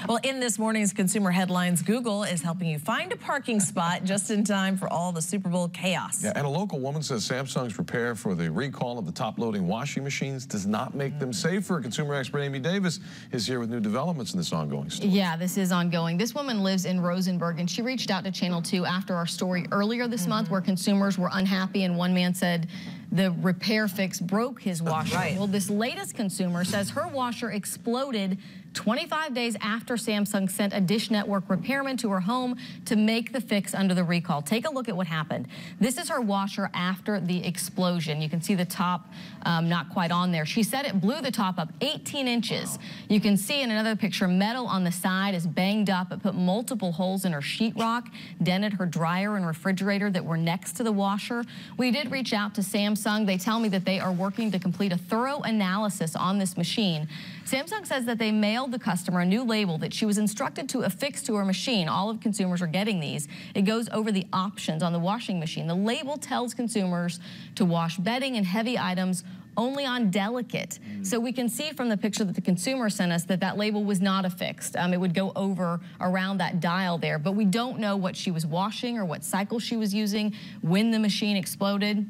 Well, in this morning's Consumer Headlines, Google is helping you find a parking spot just in time for all the Super Bowl chaos. Yeah, and a local woman says Samsung's repair for the recall of the top-loading washing machines does not make them safer. Consumer expert Amy Davis is here with new developments in this ongoing story. Yeah, this is ongoing. This woman lives in Rosenberg, and she reached out to Channel 2 after our story earlier this month where consumers were unhappy, and one man said the repair fix broke his washer. Right. Well, this latest consumer says her washer exploded 25 days after Samsung sent a Dish Network repairman to her home to make the fix under the recall. Take a look at what happened. This is her washer after the explosion. You can see the top not quite on there. She said it blew the top up 18 inches. You can see in another picture, metal on the side is banged up. It put multiple holes in her sheetrock, dented her dryer and refrigerator that were next to the washer. We did reach out to Samsung. They tell me that they are working to complete a thorough analysis on this machine. Samsung says that they mailed the customer a new label that she was instructed to affix to her machine. All of consumers are getting these. It goes over the options on the washing machine. The label tells consumers to wash bedding and heavy items only on delicate. So we can see from the picture that the consumer sent us that that label was not affixed. It would go over around that dial there, but we don't know what she was washing or what cycle she was using when the machine exploded.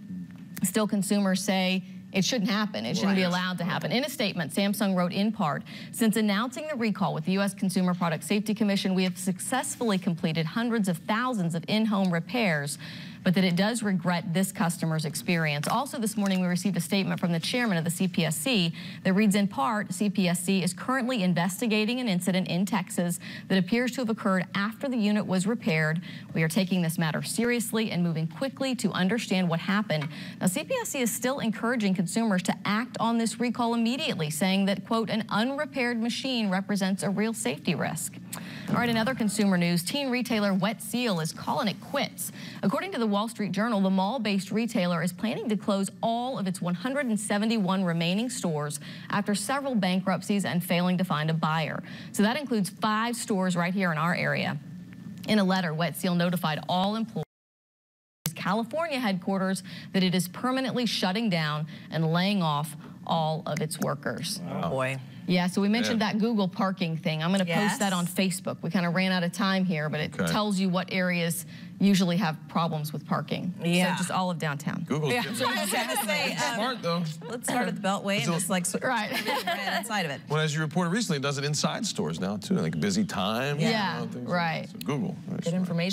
Still, consumers say it shouldn't happen. It shouldn't be allowed to happen. In a statement, Samsung wrote in part, since announcing the recall with the U.S. Consumer Product Safety Commission, we have successfully completed hundreds of thousands of in-home repairs, but that it does regret this customer's experience. Also this morning, we received a statement from the chairman of the CPSC that reads in part, CPSC is currently investigating an incident in Texas that appears to have occurred after the unit was repaired. We are taking this matter seriously and moving quickly to understand what happened. Now, CPSC is still encouraging consumers to act on this recall immediately, saying that, quote, an unrepaired machine represents a real safety risk. All right, in other consumer news, teen retailer Wet Seal is calling it quits. According to the Wall Street Journal, the mall-based retailer is planning to close all of its 171 remaining stores after several bankruptcies and failing to find a buyer. So that includes 5 stores right here in our area. In a letter, Wet Seal notified all employees of its California headquarters that it is permanently shutting down and laying off all of its workers. Oh boy. Yeah, so we mentioned that Google parking thing. I'm going to post that on Facebook. We kind of ran out of time here, but it tells you what areas usually have problems with parking. Yeah. So just all of downtown. Google's I was going to say, smart though. Let's start at the Beltway and just like right inside of it. Well, as you reported recently, it does it inside stores now too, like busy time. Yeah, you know, right. So Google. Good information.